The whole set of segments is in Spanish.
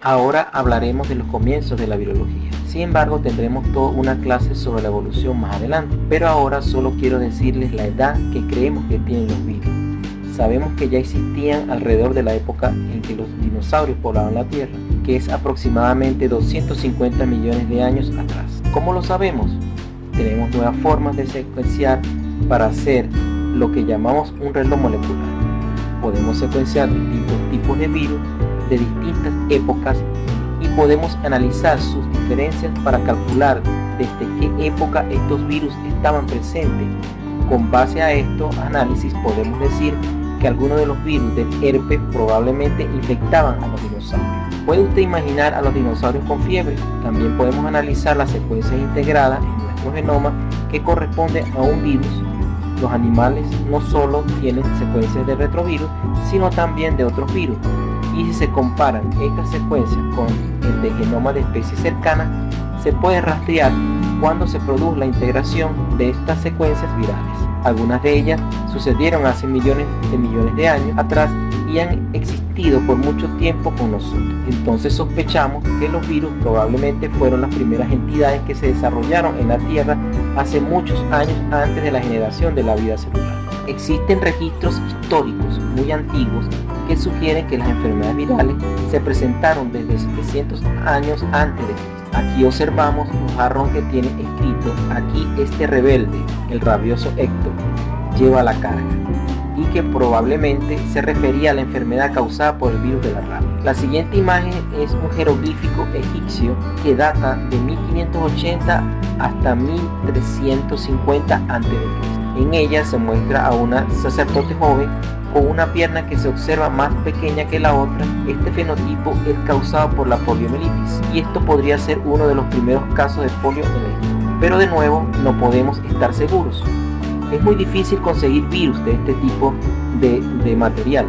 Ahora hablaremos de los comienzos de la virología. Sin embargo, tendremos toda una clase sobre la evolución más adelante, pero ahora solo quiero decirles la edad que creemos que tienen los virus. Sabemos que ya existían alrededor de la época en que los dinosaurios poblaban la Tierra, que es aproximadamente 250 millones de años atrás. ¿Cómo lo sabemos? Tenemos nuevas formas de secuenciar para hacer lo que llamamos un reloj molecular. Podemos secuenciar distintos tipos de virus de distintas épocas y podemos analizar sus diferencias para calcular desde qué época estos virus estaban presentes. Con base a estos análisis podemos decir que algunos de los virus del herpes probablemente infectaban a los dinosaurios. ¿Puede usted imaginar a los dinosaurios con fiebre? También podemos analizar las secuencias integradas en nuestro genoma que corresponden a un virus. Los animales no solo tienen secuencias de retrovirus, sino también de otros virus. Y si se comparan estas secuencias con el de genoma de especies cercanas, se puede rastrear cuándo se produjo la integración de estas secuencias virales. Algunas de ellas sucedieron hace millones de años atrás y han existido por mucho tiempo con nosotros. Entonces sospechamos que los virus probablemente fueron las primeras entidades que se desarrollaron en la Tierra hace muchos años antes de la generación de la vida celular. Existen registros históricos muy antiguos que sugieren que las enfermedades virales se presentaron desde 700 años antes de Cristo. Aquí observamos un jarrón que tiene escrito: aquí este rebelde, el rabioso Héctor, lleva la carga, y que probablemente se refería a la enfermedad causada por el virus de la rabia. La siguiente imagen es un jeroglífico egipcio que data de 1580 hasta 1350 a.C. En ella se muestra a una sacerdote joven con una pierna que se observa más pequeña que la otra. Este fenotipo es causado por la poliomielitis y esto podría ser uno de los primeros casos de polio en la historia. Pero de nuevo, no podemos estar seguros. Es muy difícil conseguir virus de este tipo de material,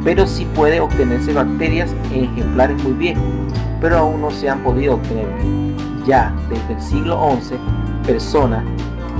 pero sí puede obtenerse bacterias en ejemplares muy viejos, pero aún no se han podido obtener. Ya desde el siglo XI, personas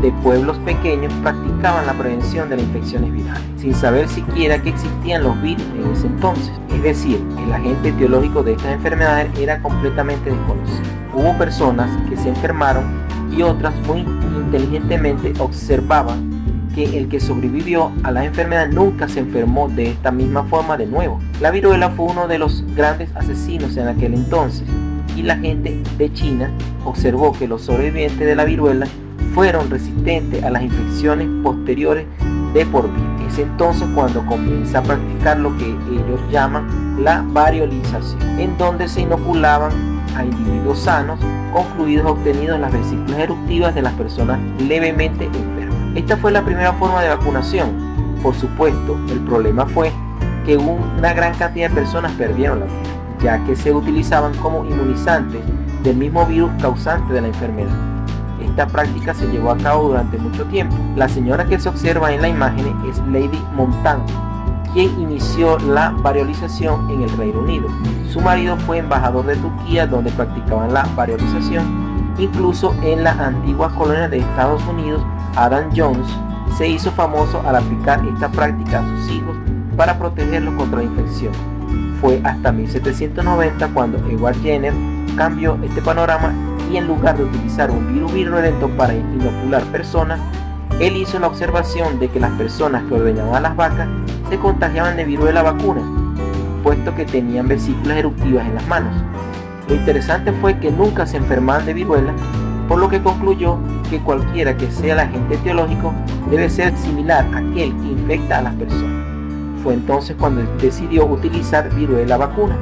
de pueblos pequeños practicaban la prevención de las infecciones virales, sin saber siquiera que existían los virus en ese entonces. Es decir, el agente etiológico de estas enfermedades era completamente desconocido. Hubo personas que se enfermaron y otras muy inteligentemente observaban que el que sobrevivió a la enfermedad nunca se enfermó de esta misma forma de nuevo. La viruela fue uno de los grandes asesinos en aquel entonces, y la gente de China observó que los sobrevivientes de la viruela fueron resistentes a las infecciones posteriores de por vida. Es entonces cuando comienza a practicar lo que ellos llaman la variolización, en donde se inoculaban a individuos sanos con fluidos obtenidos en las vesículas eruptivas de las personas levemente enfermas. Esta fue la primera forma de vacunación. Por supuesto, el problema fue que una gran cantidad de personas perdieron la vida, ya que se utilizaban como inmunizantes del mismo virus causante de la enfermedad. Esta práctica se llevó a cabo durante mucho tiempo. La señora que se observa en la imagen es Lady Montagu, quien inició la variolización en el Reino Unido. Su marido fue embajador de Turquía, donde practicaban la variolización. Incluso en la antigua colonia de Estados Unidos, Adam Jones se hizo famoso al aplicar esta práctica a sus hijos para protegerlos contra la infección. Fue hasta 1790 cuando Edward Jenner cambió este panorama y en lugar de utilizar un virus virulento para inocular personas, él hizo la observación de que las personas que ordeñaban a las vacas se contagiaban de viruela vacuna, puesto que tenían vesículas eruptivas en las manos. Lo interesante fue que nunca se enfermaban de viruela, por lo que concluyó que cualquiera que sea el agente etiológico debe ser similar a aquel que infecta a las personas. Fue entonces cuando decidió utilizar viruela vacuna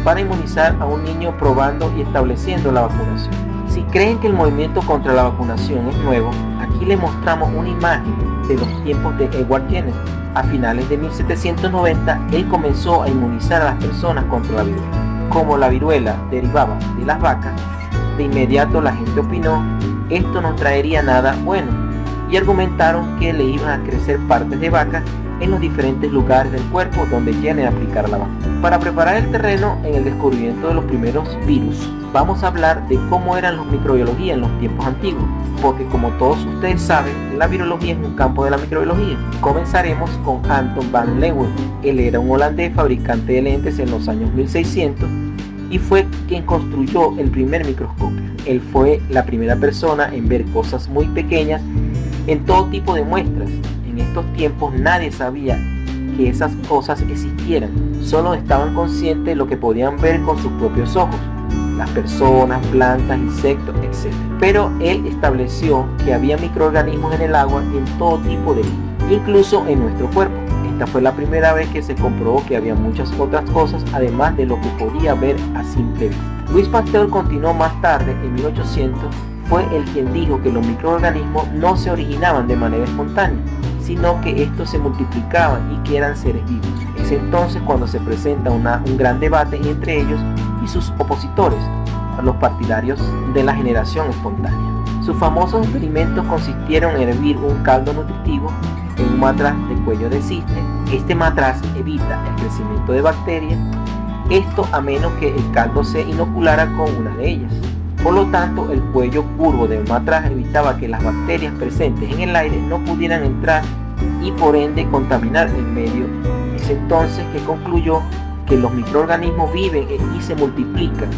para inmunizar a un niño, probando y estableciendo la vacunación. Si creen que el movimiento contra la vacunación es nuevo, aquí les mostramos una imagen de los tiempos de Edward Jenner. A finales de 1790, él comenzó a inmunizar a las personas contra la viruela. Como la viruela derivaba de las vacas, de inmediato la gente opinó, esto no traería nada bueno, y argumentaron que le iban a crecer partes de vaca en los diferentes lugares del cuerpo donde Jenner aplicara la vacuna. Para preparar el terreno en el descubrimiento de los primeros virus, vamos a hablar de cómo eran los microbiología en los tiempos antiguos, porque como todos ustedes saben, la virología es un campo de la microbiología. Comenzaremos con Anton van Leeuwenhoek. Él era un holandés fabricante de lentes en los años 1600 y fue quien construyó el primer microscopio. Él fue la primera persona en ver cosas muy pequeñas en todo tipo de muestras. En estos tiempos nadie sabía que esas cosas existieran, solo estaban conscientes de lo que podían ver con sus propios ojos, las personas, plantas, insectos, etc. Pero él estableció que había microorganismos en el agua y en todo tipo de vida, incluso en nuestro cuerpo. Esta fue la primera vez que se comprobó que había muchas otras cosas además de lo que podía ver a simple vista. Louis Pasteur continuó más tarde, en 1800, fue el quien dijo que los microorganismos no se originaban de manera espontánea, sino que estos se multiplicaban y que eran seres vivos. Es entonces cuando se presenta un gran debate entre ellos y sus opositores, los partidarios de la generación espontánea. Sus famosos experimentos consistieron en hervir un caldo nutritivo en un matraz de cuello de cisne. Este matraz evita el crecimiento de bacterias, esto a menos que el caldo se inoculara con una de ellas. Por lo tanto, el cuello curvo del matraz evitaba que las bacterias presentes en el aire no pudieran entrar y por ende contaminar el medio. Es entonces que concluyó que los microorganismos viven y se multiplican.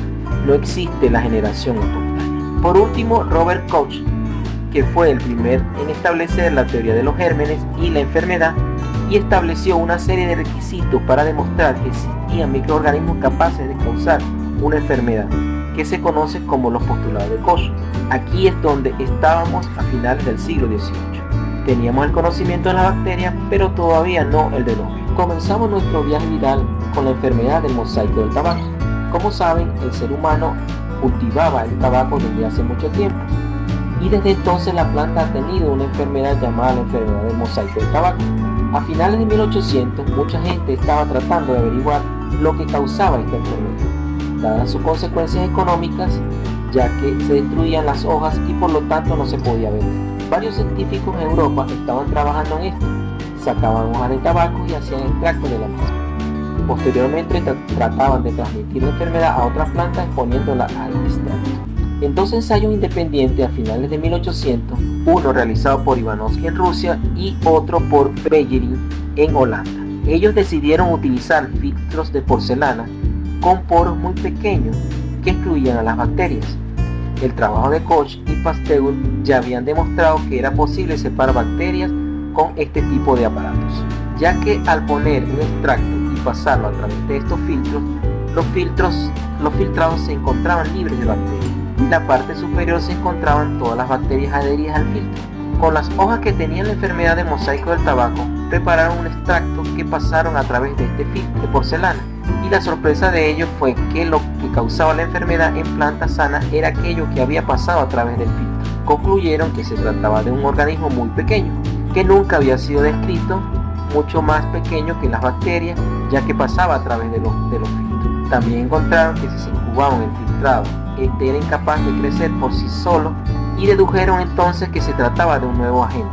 No existe la generación espontánea. Por último, Robert Koch, que fue el primero en establecer la teoría de los gérmenes y la enfermedad, y estableció una serie de requisitos para demostrar que existían microorganismos capaces de causar una enfermedad, que se conoce como los postulados de Koch. Aquí es donde estábamos a finales del siglo XVIII. Teníamos el conocimiento de la bacteria, pero todavía no el de los virus. Comenzamos nuestro viaje viral con la enfermedad del mosaico del tabaco. Como saben, el ser humano cultivaba el tabaco desde hace mucho tiempo, y desde entonces la planta ha tenido una enfermedad llamada la enfermedad del mosaico del tabaco. A finales de 1800, mucha gente estaba tratando de averiguar lo que causaba esta enfermedad, dadas sus consecuencias económicas, ya que se destruían las hojas y por lo tanto no se podía vender. Varios científicos en Europa estaban trabajando en esto, sacaban hojas de tabaco y hacían extracto de la misma. Posteriormente trataban de transmitir la enfermedad a otras plantas exponiéndola al extracto. En dos ensayos independientes a finales de 1800, uno realizado por Ivanovsky en Rusia y otro por Beijering en Holanda, ellos decidieron utilizar filtros de porcelana con poros muy pequeños que excluían a las bacterias. El trabajo de Koch y Pasteur ya habían demostrado que era posible separar bacterias con este tipo de aparatos, ya que al poner un extracto y pasarlo a través de estos filtros, los filtrados se encontraban libres de bacterias. En la parte superior se encontraban todas las bacterias adheridas al filtro. Con las hojas que tenían la enfermedad del mosaico del tabaco, prepararon un extracto que pasaron a través de este filtro de porcelana, y la sorpresa de ellos fue que lo que causaba la enfermedad en plantas sanas era aquello que había pasado a través del filtro. Concluyeron que se trataba de un organismo muy pequeño, que nunca había sido descrito, mucho más pequeño que las bacterias, ya que pasaba a través de los filtros. También encontraron que si se incubaba en el filtrado, este era incapaz de crecer por sí solo, y dedujeron entonces que se trataba de un nuevo agente,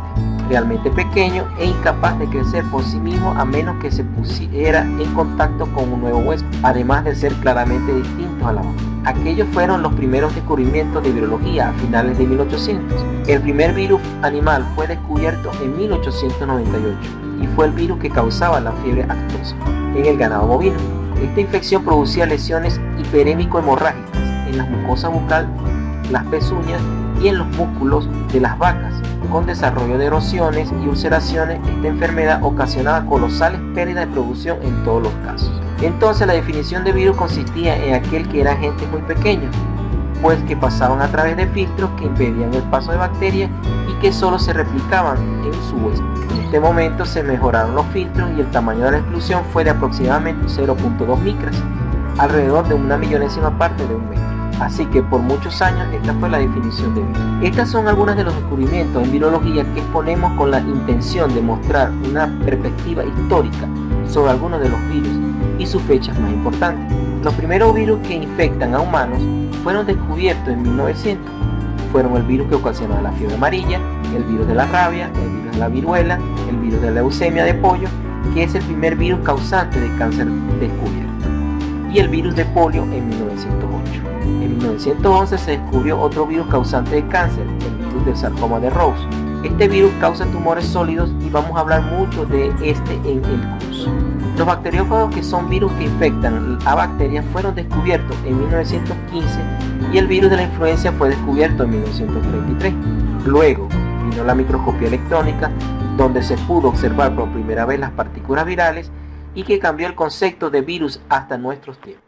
realmente pequeño e incapaz de crecer por sí mismo a menos que se pusiera en contacto con un nuevo huésped, además de ser claramente distintos a la bacteria. Aquellos fueron los primeros descubrimientos de virología a finales de 1800. El primer virus animal fue descubierto en 1898 y fue el virus que causaba la fiebre aftosa en el ganado bovino. Esta infección producía lesiones hiperémico-hemorrágicas en la mucosa bucal, las pezuñas y en los músculos de las vacas, con desarrollo de erosiones y ulceraciones. Esta enfermedad ocasionaba colosales pérdidas de producción en todos los casos. Entonces la definición de virus consistía en aquel que era agentes muy pequeños, pues que pasaban a través de filtros que impedían el paso de bacterias y que solo se replicaban en su huésped. En este momento se mejoraron los filtros y el tamaño de la exclusión fue de aproximadamente 0.2 micras, alrededor de una millonésima parte de un metro. Así que por muchos años esta fue la definición de virus. Estas son algunas de los descubrimientos en virología que exponemos con la intención de mostrar una perspectiva histórica sobre algunos de los virus y sus fechas más importantes. Los primeros virus que infectan a humanos fueron descubiertos en 1900. Fueron el virus que ocasionó la fiebre amarilla, el virus de la rabia, el virus de la viruela, el virus de la leucemia de pollo, que es el primer virus causante de cáncer descubierto, y el virus de polio en 1908. En 1911 se descubrió otro virus causante de cáncer, el virus del sarcoma de Rose. Este virus causa tumores sólidos y vamos a hablar mucho de este en el curso. Los bacteriófagos, que son virus que infectan a bacterias, fueron descubiertos en 1915 y el virus de la influenza fue descubierto en 1933. Luego vino la microscopía electrónica, donde se pudo observar por primera vez las partículas virales y que cambió el concepto de virus hasta nuestros tiempos.